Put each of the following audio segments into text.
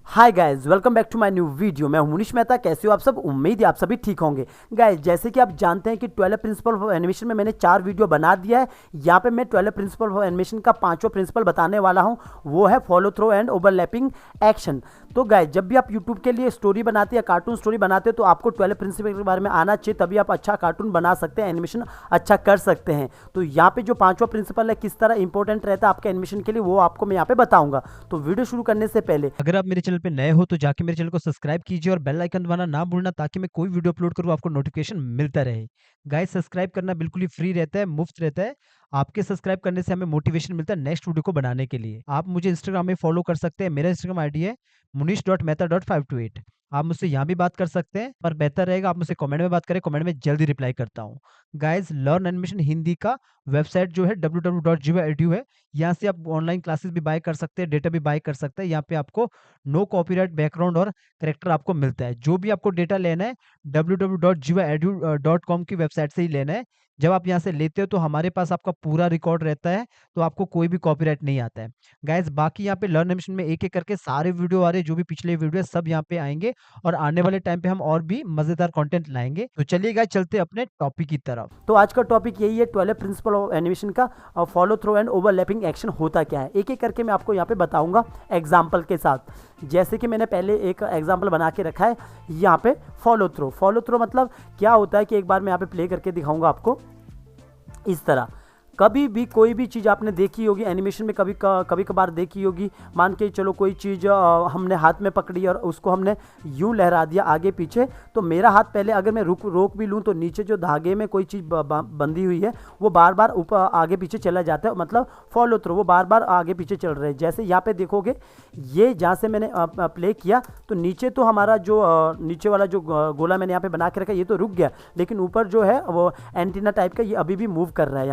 Hi guys, welcome back to my new video. मैं हूं मुनीश मेहता। कैसे हो आप सब? उम्मीद है आप सभी ठीक होंगे। गाइज, जैसे कि आप जानते हैं कि 12 प्रिंसिपल ऑफ एनिमेशन में मैंने 4 वीडियो बना दिया है। यहाँ पे मैं 12 प्रिंसिपल ऑफ एनिमेशन का 5वां प्रिंसिपल बताने वाला हूँ, वो है follow through and overlapping action. तो गाइज, जब भी आप यूट्यूब के लिए स्टोरी बनाते हैं, कार्टून स्टोरी बनाते हैं, तो आपको 12 प्रिंसिपल के बारे में आना चाहिए, तभी आप अच्छा कार्टून बना सकते हैं, एनिमेशन अच्छा कर सकते हैं। तो यहाँ पे जो 5वां प्रिंसिपल है, किस तरह इंपॉर्टेंट रहता है आपके एनिमेशन के लिए, वो आपको मैं यहाँ पे बताऊंगा। तो वीडियो शुरू करने से पहले अगर आप मेरे चैनल पे नए हो तो जाके मेरे चैनल को सब्सक्राइब कीजिए और बेल आइकन दबाना ना भूलना, ताकि मैं कोई वीडियो अपलोड करूँ आपको नोटिफिकेशन मिलता रहे। गाइस, सब्सक्राइब करना बिल्कुल ही फ्री रहता है, मुफ्त रहता है। आपके सब्सक्राइब करने से हमें मोटिवेशन मिलता है नेक्स्ट वीडियो को बनाने के लिए। आप मुझे इंस्टाग्राम में फॉलो कर सकते हैं। मेरा इंस्टाग्राम आईडी है munish.mehta.528। आप मुझसे यहाँ भी बात कर सकते हैं, पर बेहतर रहेगा आप मुझसे कमेंट में बात करें, कमेंट में जल्दी रिप्लाई करता हूँ। गाइस, लर्न एनिमेशन हिंदी का वेबसाइट जो है www.jiva.edu है। यहाँ से आप ऑनलाइन क्लासेस भी बाय कर सकते हैं, डेटा भी बाय कर सकते हैं। यहाँ पे आपको नो कॉपीराइट बैकग्राउंड और करेक्टर आपको मिलता है। जो भी आपको डेटा लेना है www.jivaedu.com की वेबसाइट से ही लेना है। जब आप यहाँ से लेते हो तो हमारे पास आपका पूरा रिकॉर्ड रहता है, तो आपको कोई भी कॉपीराइट नहीं आता है। गाइस, बाकी यहाँ पे लर्न एनिमेशन में एक एक करके सारे वीडियो आ रहे हैं, जो भी पिछले वीडियो है सब यहाँ पे आएंगे, और आने वाले टाइम पे हम और भी मजेदार कंटेंट लाएंगे। तो चलिए गाइस, चलते हैं अपने टॉपिक की तरफ। तो आज का टॉपिक यही है, 12 प्रिंसिपल ऑफ एनिमेशन का follow through and overlapping action होता क्या है। एक एक करके मैं आपको यहाँ पे बताऊंगा एग्जाम्पल के साथ। जैसे कि मैंने पहले एक एग्जाम्पल बना के रखा है यहाँ पे, फॉलो थ्रो। फॉलो थ्रो मतलब क्या होता है कि एक बार मैं यहाँ पे प्ले करके दिखाऊंगा आपको। इस तरह कभी भी कोई भी चीज़ आपने देखी होगी एनिमेशन में, कभी कभार देखी होगी। मान के चलो कोई चीज़ हमने हाथ में पकड़ी और उसको हमने यूं लहरा दिया आगे पीछे, तो मेरा हाथ पहले अगर मैं रोक भी लूँ तो नीचे जो धागे में कोई चीज़ बंधी हुई है वो बार बार ऊपर आगे पीछे चला जाता है, मतलब फॉलो थ्रो, वो बार बार आगे पीछे चल रहे हैं। जैसे यहाँ पे देखोगे, ये जहाँ से मैंने प्ले किया तो नीचे तो हमारा जो नीचे वाला जो गोला मैंने यहाँ पे बना के रखा ये तो रुक गया, लेकिन ऊपर जो है वो एंटीना टाइप का, ये अभी भी मूव कर रहा है।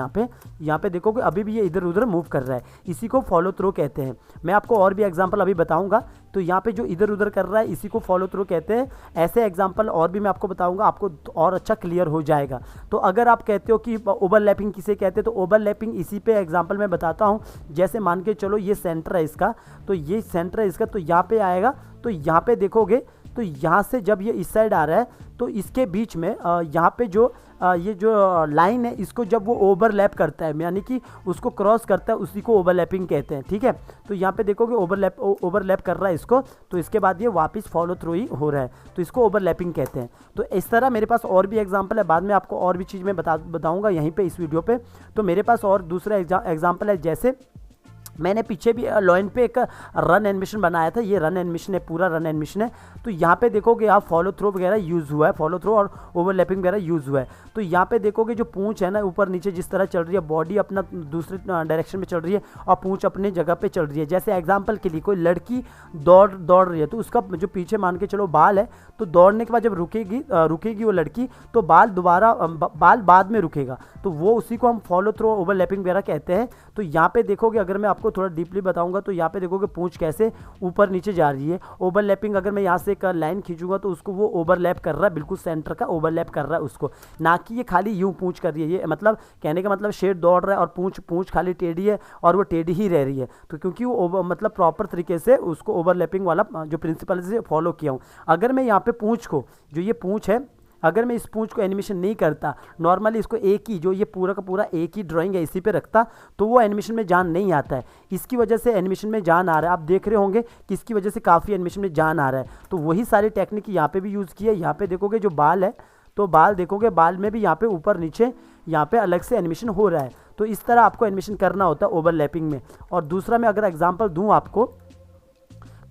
यहाँ पे देखोगे अभी भी ये इधर उधर मूव कर रहा है। इसी को फॉलो थ्रो कहते हैं। मैं आपको और भी एग्जांपल अभी बताऊंगा। तो यहाँ पे जो इधर उधर कर रहा है इसी को फॉलो थ्रो कहते हैं। ऐसे एग्जांपल और भी मैं आपको बताऊंगा, आपको और अच्छा क्लियर हो जाएगा। तो अगर आप कहते हो कि ओवरलैपिंग किसे कहते हैं, तो ओवरलैपिंग इसी पे एग्जाम्पल मैं बताता हूँ। जैसे मान के चलो ये सेंटर है इसका, तो ये सेंटर है इसका, तो यहाँ पे आएगा। तो यहाँ पे देखोगे तो यहाँ से जब ये इस साइड आ रहा है तो इसके बीच में यहाँ पे जो ये जो लाइन है, इसको जब वो ओवरलैप करता है, यानी कि उसको क्रॉस करता है, उसी को ओवरलैपिंग कहते हैं। ठीक है, तो यहाँ पे देखोगे ओवरलैप कर रहा है इसको, तो इसके बाद ये वापस फॉलो थ्रू ही हो रहा है, तो इसको ओवरलैपिंग कहते हैं। तो इस तरह मेरे पास और भी एग्जांपल है, बाद में आपको और भी चीज़ मैं बताऊँगा यहीं पर इस वीडियो पर। तो मेरे पास और दूसरा एग्जाम्पल है। जैसे मैंने पीछे भी लॉइन पे एक रन एनिमेशन बनाया था, ये रन एनिमेशन है, पूरा रन एनिमेशन है। तो यहाँ पे देखोगे आप फॉलो थ्रो वगैरह यूज़ हुआ है, फॉलो थ्रो और ओवरलैपिंग वगैरह यूज़ हुआ है। तो यहाँ पे देखोगे जो पूंछ है ना, ऊपर नीचे जिस तरह चल रही है, बॉडी अपना दूसरे डायरेक्शन में चल रही है और पूंछ अपनी जगह पे चल रही है। जैसे एग्जाम्पल के लिए कोई लड़की दौड़ रही है, तो उसका जो पीछे मान के चलो बाल है, तो दौड़ने के बाद जब रुकेगी वो लड़की, तो बाल बाद में रुकेगा, तो वो उसी को हम फॉलो थ्रो ओवरलैपिंग वगैरह कहते हैं। तो यहाँ पे देखोगे, अगर मैं आपको थोड़ा डीपली बताऊंगा, तो यहाँ पे देखोगे पूंछ कैसे ऊपर नीचे जा रही है। ओवरलैपिंग अगर मैं यहाँ से एक लाइन खींचूंगा तो उसको वो ओवरलैप कर रहा है, बिल्कुल सेंटर का ओवरलैप कर रहा है उसको, ना कि ये खाली यूं पूंछ कर रही है। ये मतलब कहने का मतलब शेर दौड़ रहा है और पूंछ खाली टेढ़ी है और वो टेढ़ी ही रह रही है, तो क्योंकि वो मतलब प्रॉपर तरीके से उसको ओवरलैपिंग वाला जो प्रिंसिपल से फॉलो किया हूँ। अगर मैं यहाँ पे पूंछ को, जो ये पूंछ है, अगर मैं इस पूंछ को एनिमेशन नहीं करता, नॉर्मली इसको एक ही, जो ये पूरा का पूरा एक ही ड्राइंग है, इसी पे रखता, तो वो एनिमेशन में जान नहीं आता है। इसकी वजह से एनिमेशन में जान आ रहा है। आप देख रहे होंगे कि इसकी वजह से काफ़ी एनिमेशन में जान आ रहा है। तो वही सारी टेक्निक यहाँ पे भी यूज़ की है। यहाँ पे देखोगे जो बाल है, तो बाल देखोगे, बाल में भी यहाँ पे ऊपर नीचे यहाँ पे अलग से एनिमेशन हो रहा है। तो इस तरह आपको एनिमेशन करना होता है ओवरलैपिंग में। और दूसरा मैं अगर एग्जाम्पल दूँ आपको,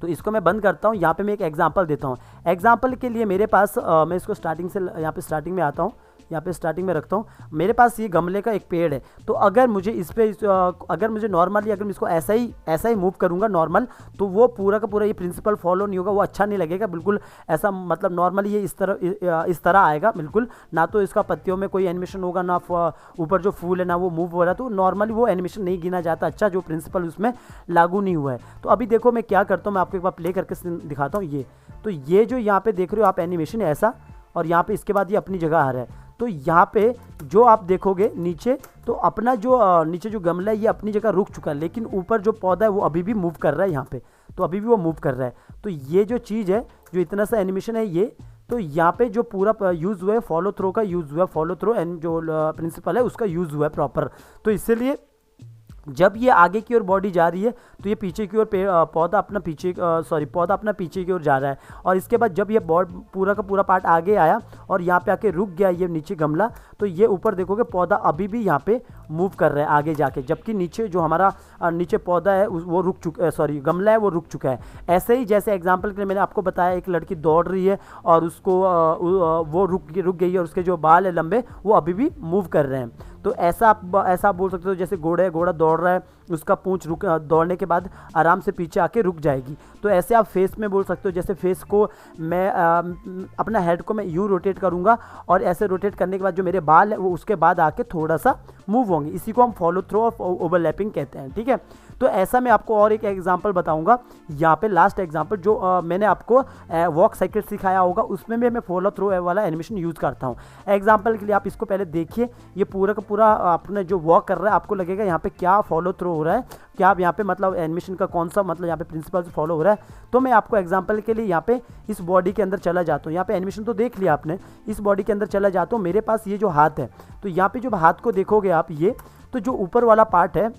तो इसको मैं बंद करता हूँ। यहाँ पे मैं एक एग्जांपल देता हूँ। एग्जांपल के लिए मेरे पास मैं इसको स्टार्टिंग से, यहाँ पे स्टार्टिंग में आता हूँ, यहाँ पे स्टार्टिंग में रखता हूँ। मेरे पास ये गमले का एक पेड़ है, तो अगर मुझे अगर मुझे नॉर्मली, अगर मैं इसको ऐसा ही मूव करूँगा नॉर्मल, तो वो पूरा का पूरा ये प्रिंसिपल फॉलो नहीं होगा, वो अच्छा नहीं लगेगा बिल्कुल। ऐसा मतलब नॉर्मली ये इस तरह आएगा बिल्कुल, ना तो इसका पत्तियों में कोई एनिमेशन होगा, ना ऊपर जो फूल है ना वो मूव हो रहा है, तो नॉर्मली वो एनिमेशन नहीं गिना जाता अच्छा, जो प्रिंसिपल उसमें लागू नहीं हुआ है। तो अभी देखो मैं क्या करता हूँ, मैं आपको एक बार प्ले करके दिखाता हूँ। तो ये जो यहाँ पे देख रहे हो आप एनिमेशन ऐसा, और यहाँ पे इसके बाद ये अपनी जगह आ रहा है। तो यहाँ पे जो आप देखोगे नीचे, तो अपना जो नीचे जो गमला है ये अपनी जगह रुक चुका है, लेकिन ऊपर जो पौधा है वो अभी भी मूव कर रहा है यहाँ पे। तो अभी भी वो मूव कर रहा है। तो ये जो चीज़ है, जो इतना सा एनिमेशन है ये, तो यहाँ पे जो पूरा यूज़ हुआ है फॉलो थ्रो का यूज़ हुआ है, फॉलो थ्रो एंड जो प्रिंसिपल है उसका यूज़ हुआ है प्रॉपर। तो इसीलिए जब ये आगे की ओर बॉडी जा रही है तो ये पीछे की ओर पौधा अपना पीछे की ओर जा रहा है। और इसके बाद जब ये पूरा का पूरा पार्ट आगे आया और यहाँ पे आके रुक गया ये नीचे गमला, तो ये ऊपर देखोगे पौधा अभी भी यहाँ पे मूव कर रहा है आगे जाके, जबकि नीचे जो हमारा नीचे पौधा है वो रुक चुका, गमला है वो रुक चुका है। ऐसे ही जैसे एग्जाम्पल के लिए मैंने आपको बताया, एक लड़की दौड़ रही है और उसको वो रुक गई है और उसके जो बाल है लंबे वो अभी भी मूव कर रहे हैं। तो ऐसा आप बोल सकते हो जैसे घोड़ा दौड़ रहा है, उसका पूंछ दौड़ने के बाद आराम से पीछे आके रुक जाएगी। तो ऐसे आप फेस में बोल सकते हो, जैसे फेस को मैं अपना हेड को मैं यूँ रोटेट करूँगा और ऐसे रोटेट करने के बाद जो मेरे बाल है वो उसके बाद आके थोड़ा सा मूव होंगे। इसी को हम फॉलो थ्रो और ओवरलैपिंग कहते हैं, ठीक है। तो ऐसा मैं आपको और एक एग्जांपल बताऊंगा। यहाँ पे लास्ट एग्जांपल जो मैंने आपको वॉक साइकिल सिखाया होगा, उसमें भी मैं फॉलो थ्रो वाला एनिमेशन यूज़ करता हूँ। एग्जांपल के लिए आप इसको पहले देखिए, ये पूरा का पूरा आपने जो वॉक कर रहा है आपको लगेगा यहाँ पे क्या फॉलो थ्रो हो रहा है, क्या आप यहाँ पे मतलब एनिमेशन का कौन सा मतलब यहाँ पे प्रिंसिपल से फॉलो हो रहा है। तो मैं आपको एग्जाम्पल के लिए यहाँ पे इस बॉडी के अंदर चला जाता हूँ। यहाँ पे एनिमेशन तो देख लिया आपने, इस बॉडी के अंदर चला जाता हूँ। मेरे पास ये जो हाथ है, तो यहाँ पे जो हाथ को देखोगे आप, ये तो जो ऊपर वाला पार्ट है,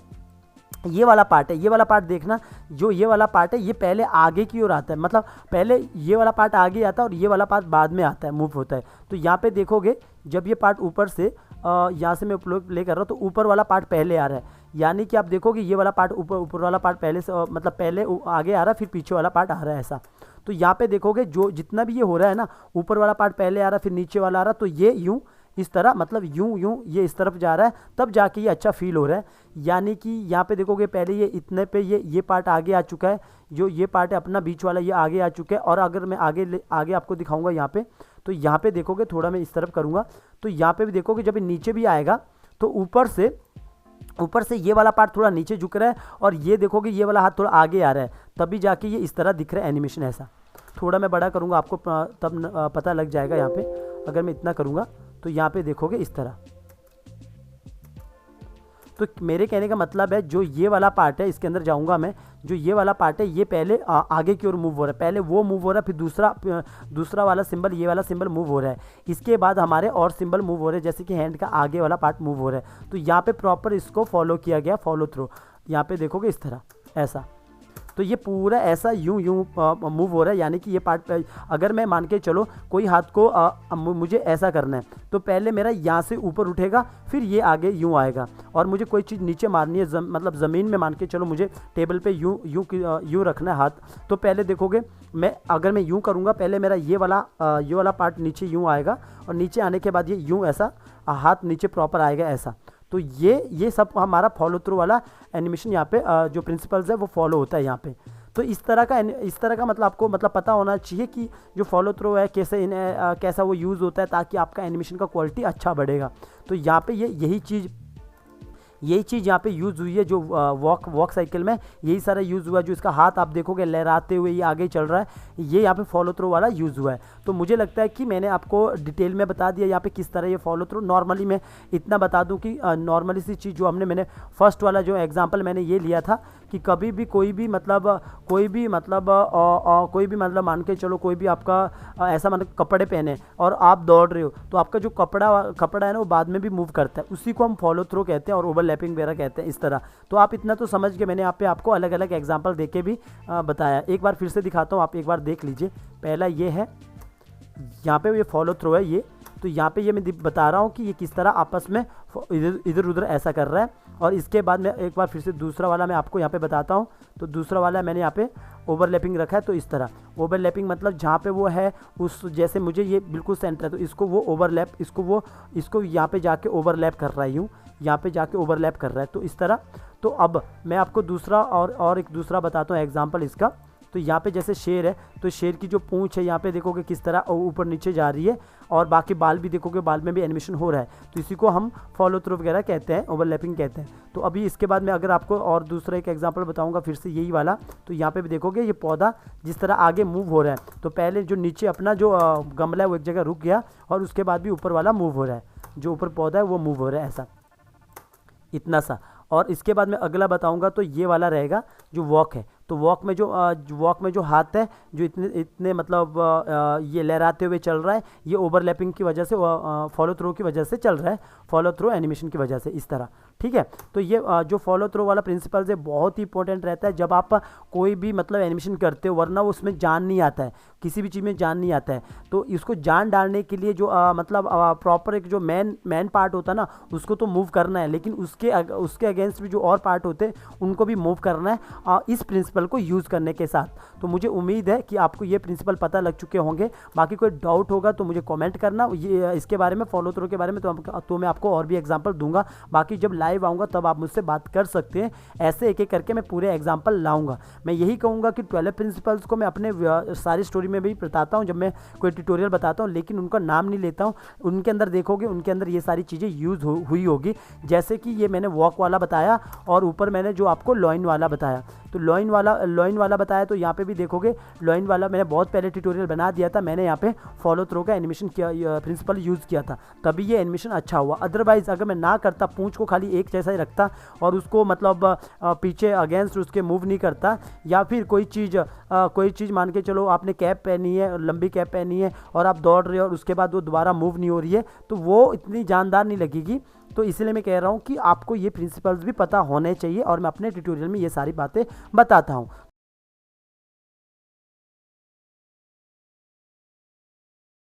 ये वाला पार्ट देखना, जो ये वाला पार्ट है ये पहले आगे की ओर आता है, मतलब पहले ये वाला पार्ट आगे आता है और ये वाला पार्ट बाद में आता है, मूव होता है। तो यहाँ पे देखोगे जब ये पार्ट ऊपर से यहाँ से मैं प्ले कर रहा हूँ तो ऊपर वाला पार्ट पहले आ रहा है, यानी कि आप देखोगे ये वाला पार्ट ऊपर वाला पार्ट पहले से मतलब पहले आगे आ रहा है, फिर पीछे वाला पार्ट आ रहा है ऐसा। तो यहाँ पे देखोगे जो जितना भी ये हो रहा है ना, ऊपर वाला पार्ट पहले आ रहा है फिर नीचे वाला आ रहा है, तो ये यूँ इस तरह मतलब यूं ये इस तरफ जा रहा है, तब जाके ये अच्छा फील हो रहा है। यानी कि यहाँ पे देखोगे पहले ये इतने पे ये पार्ट आगे आ चुका है, जो ये पार्ट है अपना बीच वाला ये आगे आ चुका है। और अगर मैं आगे आपको दिखाऊंगा यहाँ पे, तो यहाँ पे देखोगे थोड़ा मैं इस तरफ करूँगा, तो यहाँ पे भी देखोगे जब ये नीचे भी आएगा तो ऊपर से ये वाला पार्ट थोड़ा नीचे झुक रहा है और ये देखोगे ये वाला हाथ थोड़ा आगे आ रहा है, तभी जाके ये इस तरह दिख रहा है एनिमेशन ऐसा। थोड़ा मैं बड़ा करूँगा आपको तब पता लग जाएगा। यहाँ पे अगर मैं इतना करूँगा तो यहाँ पे देखोगे इस तरह। तो मेरे कहने का मतलब है जो ये वाला पार्ट है, इसके अंदर जाऊंगा मैं, जो ये वाला पार्ट है ये पहले आगे की ओर मूव हो रहा है, पहले वो मूव हो रहा है, फिर दूसरा वाला सिंबल, ये वाला सिंबल मूव हो रहा है, इसके बाद हमारे और सिंबल मूव हो रहे हैं, जैसे कि हैंड का आगे वाला पार्ट मूव हो रहा है। तो यहाँ पे प्रॉपर इसको फॉलो किया गया, फॉलो थ्रो। यहाँ पे देखोगे इस तरह ऐसा, तो ये पूरा ऐसा यूं मूव हो रहा है। यानी कि ये पार्ट अगर मैं मान के चलो कोई हाथ को मुझे ऐसा करना है, तो पहले मेरा यहाँ से ऊपर उठेगा, फिर ये आगे यूं आएगा, और मुझे कोई चीज़ नीचे मारनी है मतलब ज़मीन में मान के चलो मुझे टेबल पे यूं रखना है हाथ, तो पहले देखोगे अगर मैं यूं करूँगा, पहले मेरा ये वाला पार्ट नीचे यूं आएगा और नीचे आने के बाद ये यूं ऐसा हाथ नीचे प्रॉपर आएगा ऐसा। तो ये सब हमारा फॉलो थ्रू वाला एनिमेशन यहाँ पे जो प्रिंसिपल्स है वो फॉलो होता है यहाँ पे। तो इस तरह का मतलब आपको मतलब पता होना चाहिए कि जो फॉलो थ्रू है कैसा वो यूज़ होता है, ताकि आपका एनिमेशन का क्वालिटी अच्छा बढ़ेगा। तो यहाँ पे यही चीज़ यहाँ पे यूज़ हुई है, जो वॉक साइकिल में यही सारा यूज़ हुआ है। जो इसका हाथ आप देखोगे लहराते हुए ये आगे चल रहा है, ये यहाँ पे फॉलो थ्रू वाला यूज़ हुआ है। तो मुझे लगता है कि मैंने आपको डिटेल में बता दिया यहाँ पे किस तरह ये फॉलो थ्रू। नॉर्मली मैं इतना बता दूँ कि नॉर्मली सी चीज़ जो मैंने फर्स्ट वाला जो एग्जाम्पल मैंने ये लिया था कि कभी भी कोई भी मतलब मान के चलो कोई भी आपका ऐसा मतलब कपड़े पहने और आप दौड़ रहे हो, तो आपका जो कपड़ा है ना वो बाद में भी मूव करता है, उसी को हम फॉलो थ्रू कहते हैं और ओवरलैपिंग वगैरह कहते हैं इस तरह। तो आप इतना तो समझ के मैंने यहाँ पे आपको अलग अलग एग्जाम्पल दे के भी बताया। एक बार फिर से दिखाता हूँ, आप एक बार देख लीजिए। पहला ये है, यहाँ पे ये फॉलो थ्रू है ये, तो यहाँ पे ये मैं बता रहा हूँ कि ये किस तरह आपस में इधर उधर ऐसा कर रहा है। और इसके बाद मैं एक बार फिर से दूसरा वाला मैं आपको यहाँ पे बताता हूँ। तो दूसरा वाला मैंने यहाँ पे ओवरलैपिंग रखा है, तो इस तरह ओवरलैपिंग मतलब जहाँ पे वो है उस जैसे मुझे ये बिल्कुल सेंटर है, तो इसको वो ओवरलैप इसको यहाँ पे जाके ओवरलैप कर रहा है, यूँ यहाँ पे जाके ओवरलैप कर रहा है, तो इस तरह। तो अब मैं आपको दूसरा और एक दूसरा बताता हूँ एग्जाम्पल इसका। तो यहाँ पे जैसे शेर है, तो शेर की जो पूंछ है यहाँ पे देखोगे किस तरह ऊपर नीचे जा रही है, और बाकी बाल भी देखोगे, बाल में भी एनिमेशन हो रहा है, तो इसी को हम फॉलो थ्रू वगैरह कहते हैं, ओवरलैपिंग कहते हैं। तो अभी इसके बाद मैं अगर आपको और दूसरा एक एग्जांपल बताऊंगा फिर से यही वाला, तो यहाँ पे भी देखोगे ये पौधा जिस तरह आगे मूव हो रहा है, तो पहले जो नीचे अपना जो गमला है वो एक जगह रुक गया, और उसके बाद भी ऊपर वाला मूव हो रहा है, जो ऊपर पौधा है वो मूव हो रहा है ऐसा, इतना सा। और इसके बाद मैं अगला बताऊंगा तो ये वाला रहेगा जो वॉक है। तो वॉक में जो हाथ है जो इतने मतलब ये लहराते हुए चल रहा है, ये ओवरलैपिंग की वजह से, फॉलो थ्रो की वजह से चल रहा है, फॉलो थ्रो एनिमेशन की वजह से इस तरह। ठीक है, तो ये जो फॉलो थ्रो वाला प्रिंसिपल है बहुत ही इंपॉर्टेंट रहता है जब आप कोई भी मतलब एनिमेशन करते हो, वरना उसमें जान नहीं आता है, किसी भी चीज़ में जान नहीं आता है। तो इसको जान डालने के लिए जो मतलब प्रॉपर एक जो मेन पार्ट होता है ना, उसको तो मूव करना है, लेकिन उसके अगेंस्ट भी जो और पार्ट होते हैं उनको भी मूव करना है इस प्रिंसिपल को यूज़ करने के साथ। तो मुझे उम्मीद है कि आपको ये प्रिंसिपल पता लग चुके होंगे। बाकी कोई डाउट होगा तो मुझे कमेंट करना ये इसके बारे में, फॉलो थ्रो के बारे में, तो मैं आपको और भी एग्जांपल दूंगा। बाकी जब लाइव आऊँगा तब आप मुझसे बात कर सकते हैं, ऐसे एक एक करके मैं पूरे एग्जाम्पल लाऊंगा। मैं यही कहूँगा कि 12 प्रिंसिपल्स को मैं अपने सारी स्टोरी में भी बताता हूँ जब मैं कोई ट्यूटोरियल बताता हूँ, लेकिन उनका नाम नहीं लेता हूँ। उनके अंदर देखोगे, उनके अंदर ये सारी चीज़ें यूज़ हुई होगी, जैसे कि ये मैंने वॉक वाला बताया और ऊपर मैंने जो आपको लॉइन वाला बताया। तो लॉइन वाला बताया, तो यहाँ पे भी देखोगे लॉइन वाला मैंने बहुत पहले ट्यूटोरियल बना दिया था। मैंने यहाँ पे फॉलो थ्रो का एनिमेशन किया, प्रिंसिपल यूज़ किया था, तभी ये एनिमेशन अच्छा हुआ। अदरवाइज़ अगर मैं ना करता, पूंछ को खाली एक जैसा ही रखता और उसको मतलब पीछे अगेंस्ट उसके मूव नहीं करता, या फिर कोई चीज़ मान के चलो आपने कैप पहनी है, लंबी कैप पहनी है और आप दौड़ रहे हो और उसके बाद वो दोबारा मूव नहीं हो रही है, तो वो इतनी जानदार नहीं लगेगी। तो इसलिए मैं कह रहा हूँ कि आपको ये प्रिंसिपल्स भी पता होने चाहिए और मैं अपने ट्यूटोरियल में ये सारी बातें बताता हूँ।